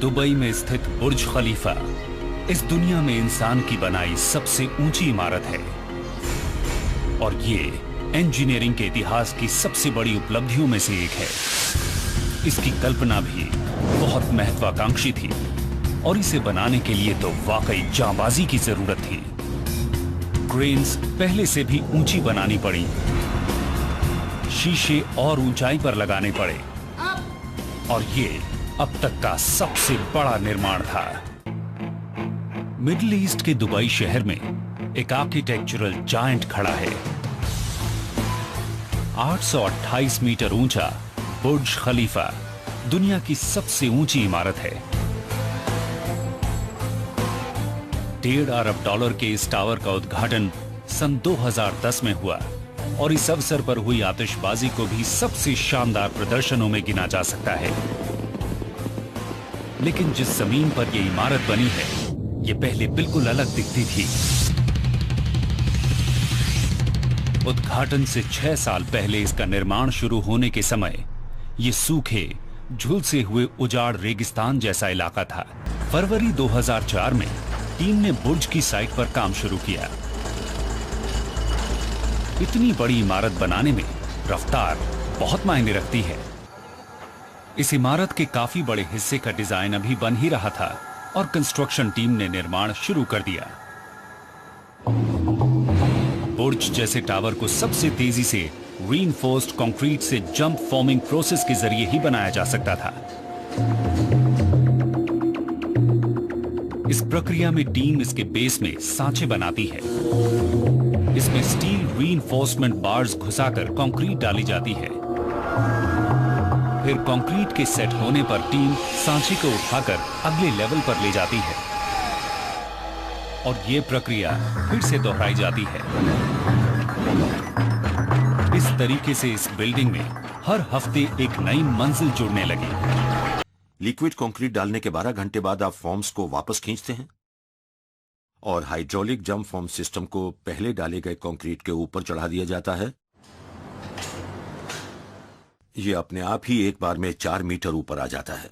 Dubai में स्थित बुर्ज खलीफा इस दुनिया में इंसान की बनाई सबसे ऊंची इमारत है और ये इंजीनियरिंग के इतिहास की सबसे बड़ी उपलब्धियों में से एक है। इसकी कल्पना भी बहुत महत्वाकांक्षी थी और इसे बनाने के लिए तो वाकई जांबाजी की जरूरत थी। क्रेन्स पहले से भी ऊंची बनानी पड़ी, शीशे और ऊंचाई पर लगाने पड़े और ये अब तक का सबसे बड़ा निर्माण था। मिडिल ईस्ट के दुबई शहर में एक आर्किटेक्चरल जायंट खड़ा है। 828 मीटर ऊंचा बुर्ज खलीफा दुनिया की सबसे ऊंची इमारत है। $1.5 अरब के इस टावर का उद्घाटन सन 2010 में हुआ और इस अवसर पर हुई आतिशबाजी को भी सबसे शानदार प्रदर्शनों में गिना जा सकता है। लेकिन जिस जमीन पर यह इमारत बनी है, यह पहले बिल्कुल अलग दिखती थी। उद्घाटन से 6 साल पहले इसका निर्माण शुरू होने के समय यह सूखे, झुलसे हुए उजाड़ रेगिस्तान जैसा इलाका था। फरवरी 2004 में टीम ने बुर्ज की साइट पर काम शुरू किया। इतनी बड़ी इमारत बनाने में रफ्तार बहुत मायने रखती है। इस इमारत के काफी बड़े हिस्से का डिजाइन अभी बन ही रहा था और कंस्ट्रक्शन टीम ने निर्माण शुरू कर दिया। बुर्ज जैसे टावर को सबसे तेजी से रीइंफोर्स्ड कंक्रीट से जंप फॉर्मिंग प्रोसेस के जरिए ही बनाया जा सकता था। इस प्रक्रिया में टीम इसके बेस में सांचे बनाती है। इसमें स्टील रीइंफोर्समेंट बार्स घुसाकर कंक्रीट डाली जाती है। फिर कंक्रीट के सेट होने पर टीम सांचे को उठाकर अगले लेवल पर ले जाती है और यह प्रक्रिया फिर से दोहराई जाती है। इस तरीके से इस बिल्डिंग में हर हफ्ते एक नई मंजिल जुड़ने लगी। लिक्विड कंक्रीट डालने के 12 घंटे बाद आप फॉर्म्स को वापस खींचते हैं और हाइड्रोलिक जंप फॉर्म सिस्टम को पहले डाले गए कंक्रीट के ऊपर चढ़ा दिया जाता है। यह अपने आप ही एक बार में 4 मीटर ऊपर आ जाता है।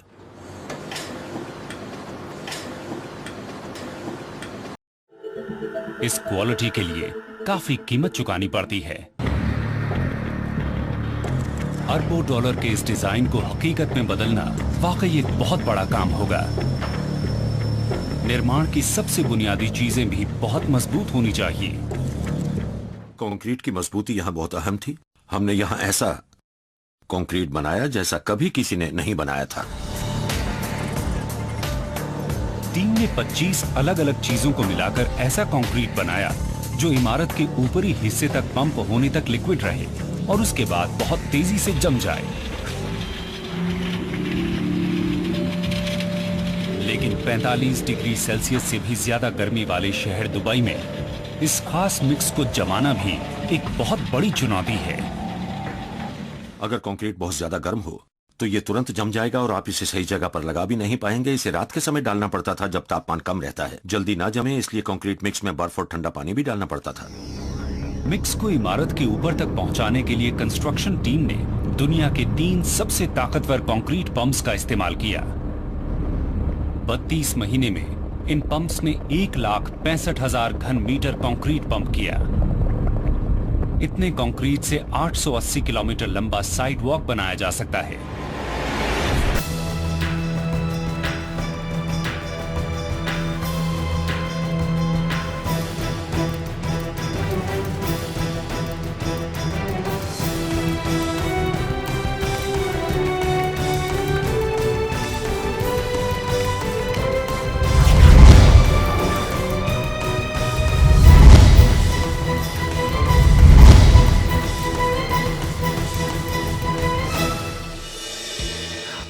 इस क्वालिटी के लिए काफी कीमत चुकानी पड़ती है। अरबों डॉलर के इस डिजाइन को हकीकत में बदलना वाकई एक बहुत बड़ा काम होगा। निर्माण की सबसे बुनियादी चीजें भी बहुत मजबूत होनी चाहिए। कंक्रीट की मजबूती यहां बहुत अहम थी। हमने यहां ऐसा कंक्रीट बनाया जैसा कभी किसी ने नहीं बनाया था। टीम ने 25 अलग अलग चीजों को मिलाकर ऐसा कंक्रीट बनाया जो इमारत के ऊपरी हिस्से तक पंप होने तक लिक्विड रहे और उसके बाद बहुत तेजी से जम जाए। लेकिन 45 डिग्री सेल्सियस से भी ज्यादा गर्मी वाले शहर दुबई में इस खास मिक्स को जमाना भी एक बहुत बड़ी चुनौती है। अगर कंक्रीट बहुत ज्यादा गर्म हो तो यह तुरंत जम जाएगा और आप इसे सही जगह पर लगा भी नहीं पाएंगे। इसे रात के समय डालना पड़ता था जब तापमान कम रहता है। जल्दी ना जमे इसलिए कंक्रीट मिक्स में बर्फ और ठंडा पानी भी डालना पड़ता था। मिक्स को इमारत के ऊपर तक पहुंचाने के लिए कंस्ट्रक्शन टीम ने दुनिया के 3 सबसे ताकतवर कंक्रीट पंप्स का इस्तेमाल किया। 32 महीने में इन पंप्स ने 1,65,000 घन मीटर कंक्रीट पंप किया। इतने कंक्रीट से 880 किलोमीटर लंबा साइड वॉक बनाया जा सकता है।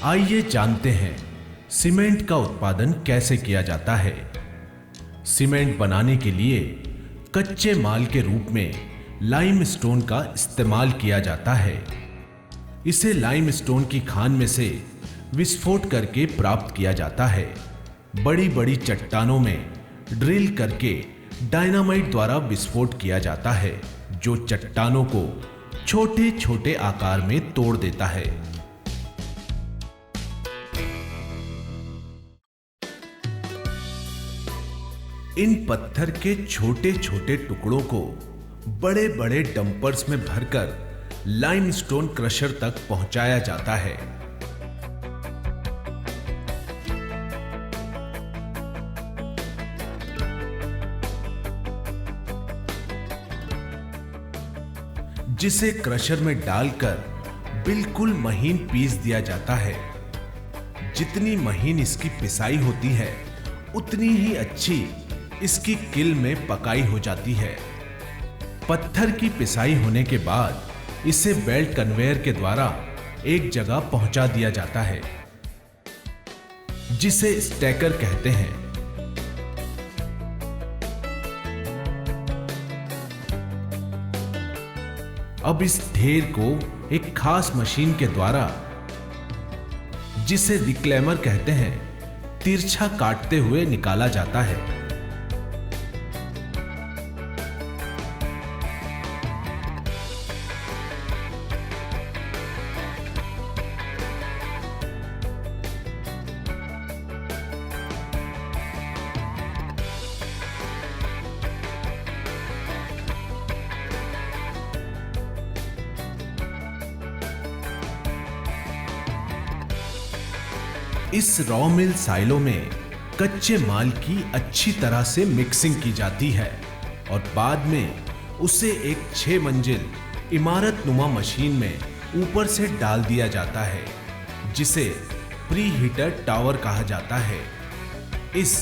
आइए जानते हैं सीमेंट का उत्पादन कैसे किया जाता है। सीमेंट बनाने के लिए कच्चे माल के रूप में लाइमस्टोन का इस्तेमाल किया जाता है। इसे लाइमस्टोन की खान में से विस्फोट करके प्राप्त किया जाता है। बड़ी बड़ी चट्टानों में ड्रिल करके डायनामाइट द्वारा विस्फोट किया जाता है, जो चट्टानों को छोटे छोटे आकार में तोड़ देता है। इन पत्थर के छोटे छोटे टुकड़ों को बड़े बड़े डंपर्स में भरकर लाइमस्टोन क्रशर तक पहुंचाया जाता है। जिसे क्रशर में डालकर बिल्कुल महीन पीस दिया जाता है। जितनी महीन इसकी पिसाई होती है उतनी ही अच्छी इसकी किल में पकाई हो जाती है। पत्थर की पिसाई होने के बाद इसे बेल्ट कन्वेयर के द्वारा एक जगह पहुंचा दिया जाता है जिसे स्टैकर कहते हैं। अब इस ढेर को एक खास मशीन के द्वारा, जिसे रिक्लेमर कहते हैं, तिरछा काटते हुए निकाला जाता है। इस रॉ मिल साइलो में कच्चे माल की अच्छी तरह से मिक्सिंग की जाती है और बाद में उसे एक 6 मंजिल इमारत नुमा मशीन में ऊपर से डाल दिया जाता है जिसे प्री हीटर टावर कहा जाता है। इस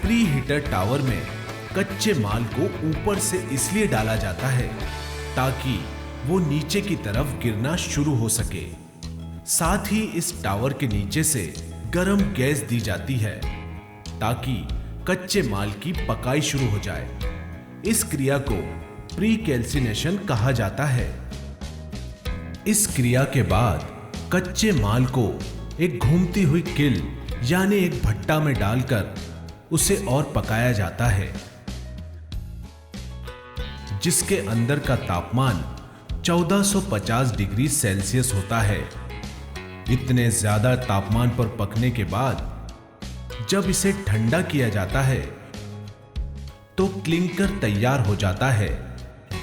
प्री हीटर टावर में कच्चे माल को ऊपर से इसलिए डाला जाता है ताकि वो नीचे की तरफ गिरना शुरू हो सके। साथ ही इस टावर के नीचे से गर्म गैस दी जाती है ताकि कच्चे माल की पकाई शुरू हो जाए। इस क्रिया को प्री कैल्सिनेशन कहा जाता है। इस क्रिया के बाद कच्चे माल को एक घूमती हुई किल यानी एक भट्टा में डालकर उसे और पकाया जाता है जिसके अंदर का तापमान 1450 डिग्री सेल्सियस होता है। इतने ज्यादा तापमान पर पकने के बाद जब इसे ठंडा किया जाता है तो क्लिंकर तैयार हो जाता है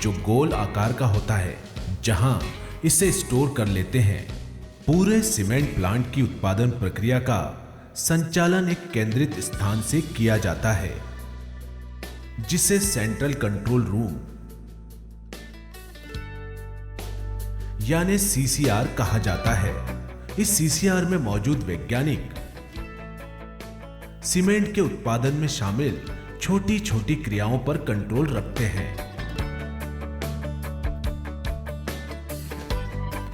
जो गोल आकार का होता है जहां इसे स्टोर कर लेते हैं। पूरे सीमेंट प्लांट की उत्पादन प्रक्रिया का संचालन एक केंद्रित स्थान से किया जाता है जिसे सेंट्रल कंट्रोल रूम यानी सीसीआर कहा जाता है। इस सीसीआर में मौजूद वैज्ञानिक सीमेंट के उत्पादन में शामिल छोटी छोटी क्रियाओं पर कंट्रोल रखते हैं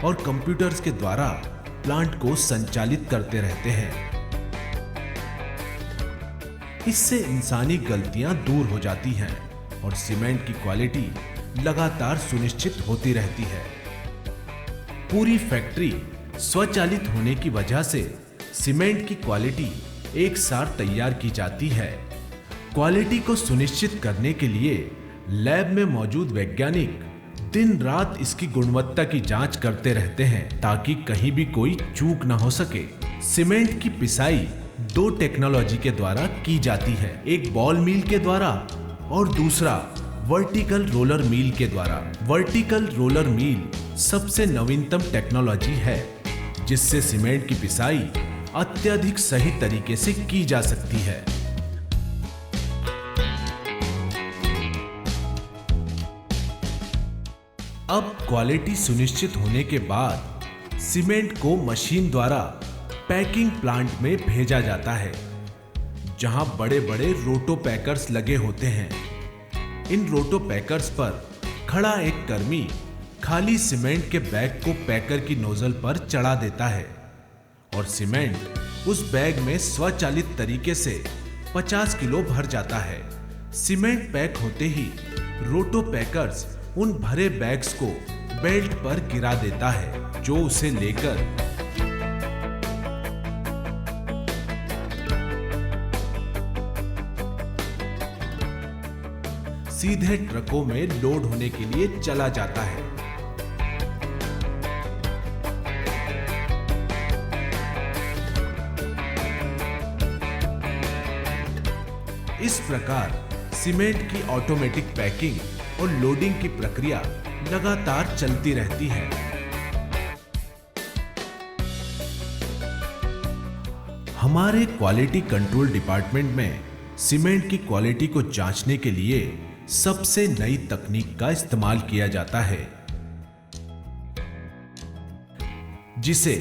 और कंप्यूटर्स के द्वारा प्लांट को संचालित करते रहते हैं। इससे इंसानी गलतियां दूर हो जाती हैं और सीमेंट की क्वालिटी लगातार सुनिश्चित होती रहती है। पूरी फैक्ट्री स्वचालित होने की वजह से सीमेंट की क्वालिटी एक साथ तैयार की जाती है। क्वालिटी को सुनिश्चित करने के लिए लैब में मौजूद वैज्ञानिक दिन रात इसकी गुणवत्ता की जांच करते रहते हैं ताकि कहीं भी कोई चूक ना हो सके। सीमेंट की पिसाई 2 टेक्नोलॉजी के द्वारा की जाती है, एक बॉल मिल के द्वारा और दूसरा वर्टिकल रोलर मिल के द्वारा। वर्टिकल रोलर मिल सबसे नवीनतम टेक्नोलॉजी है जिससे सीमेंट की पिसाई अत्यधिक सही तरीके से की जा सकती है। अब क्वालिटी सुनिश्चित होने के बाद सीमेंट को मशीन द्वारा पैकिंग प्लांट में भेजा जाता है जहां बड़े बड़े रोटो पैकर्स लगे होते हैं। इन रोटो पैकर्स पर खड़ा एक कर्मी खाली सीमेंट के बैग को पैकर की नोजल पर चढ़ा देता है और सीमेंट उस बैग में स्वचालित तरीके से 50 किलो भर जाता है। सीमेंट पैक होते ही रोटो पैकर्स उन भरे बैग्स को बेल्ट पर गिरा देता है जो उसे लेकर सीधे ट्रकों में लोड होने के लिए चला जाता है। इस प्रकार सीमेंट की ऑटोमेटिक पैकिंग और लोडिंग की प्रक्रिया लगातार चलती रहती है। हमारे क्वालिटी कंट्रोल डिपार्टमेंट में सीमेंट की क्वालिटी को जांचने के लिए सबसे नई तकनीक का इस्तेमाल किया जाता है, जिसे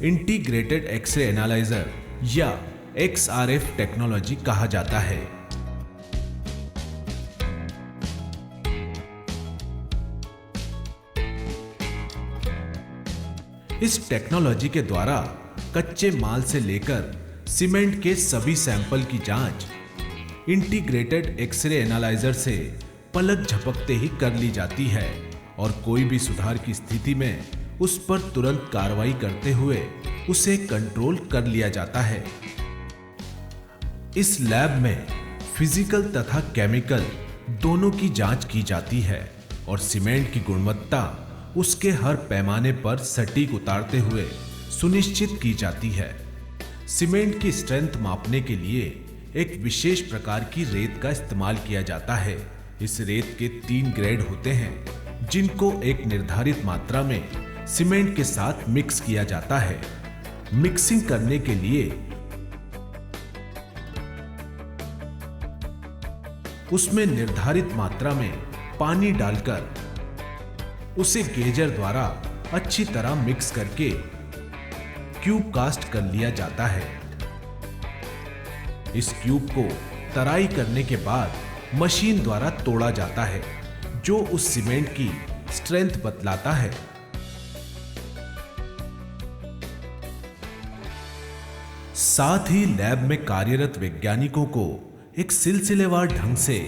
इंटीग्रेटेड एक्सरे एनालाइजर या XRF टेक्नोलॉजी कहा जाता है। इस टेक्नोलॉजी के द्वारा कच्चे माल से लेकर सीमेंट के सभी सैंपल की जांच इंटीग्रेटेड एक्सरे एनालाइजर से पलक झपकते ही कर ली जाती है और कोई भी सुधार की स्थिति में उस पर तुरंत कार्रवाई करते हुए उसे कंट्रोल कर लिया जाता है। इस लैब में फिजिकल तथा केमिकल दोनों की जांच की जाती है और सीमेंट की गुणवत्ता उसके हर पैमाने पर सटीक उतारते हुए सुनिश्चित की जाती है। सीमेंट की स्ट्रेंथ मापने के लिए एक विशेष प्रकार की रेत का इस्तेमाल किया जाता है। इस रेत के 3 ग्रेड होते हैं, जिनको एक निर्धारित मात्रा में सीमेंट के साथ मिक्स किया जाता है। मिक्सिंग करने के लिए उसमें निर्धारित मात्रा में पानी डालकर उसे गेजर द्वारा अच्छी तरह मिक्स करके क्यूब कास्ट कर लिया जाता है। इस क्यूब को तराई करने के बाद मशीन द्वारा तोड़ा जाता है, जो उस सीमेंट की स्ट्रेंथ बतलाता है। साथ ही लैब में कार्यरत वैज्ञानिकों को एक सिलसिलेवार ढंग से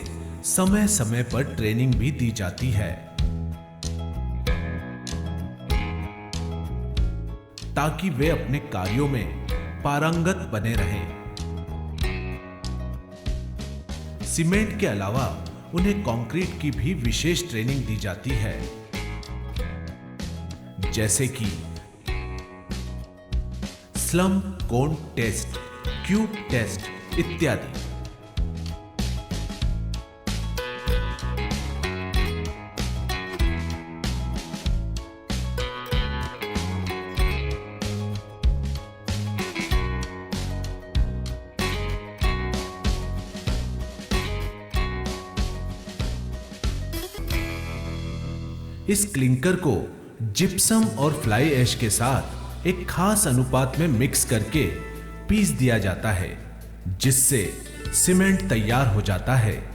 समय समय पर ट्रेनिंग भी दी जाती है, ताकि वे अपने कार्यों में पारंगत बने रहें। सीमेंट के अलावा उन्हें कंक्रीट की भी विशेष ट्रेनिंग दी जाती है, जैसे कि स्लम कोन टेस्ट, क्यूब टेस्ट इत्यादि। इस क्लिंकर को जिप्सम और फ्लाई ऐश के साथ एक खास अनुपात में मिक्स करके पीस दिया जाता है, जिससे सीमेंट तैयार हो जाता है।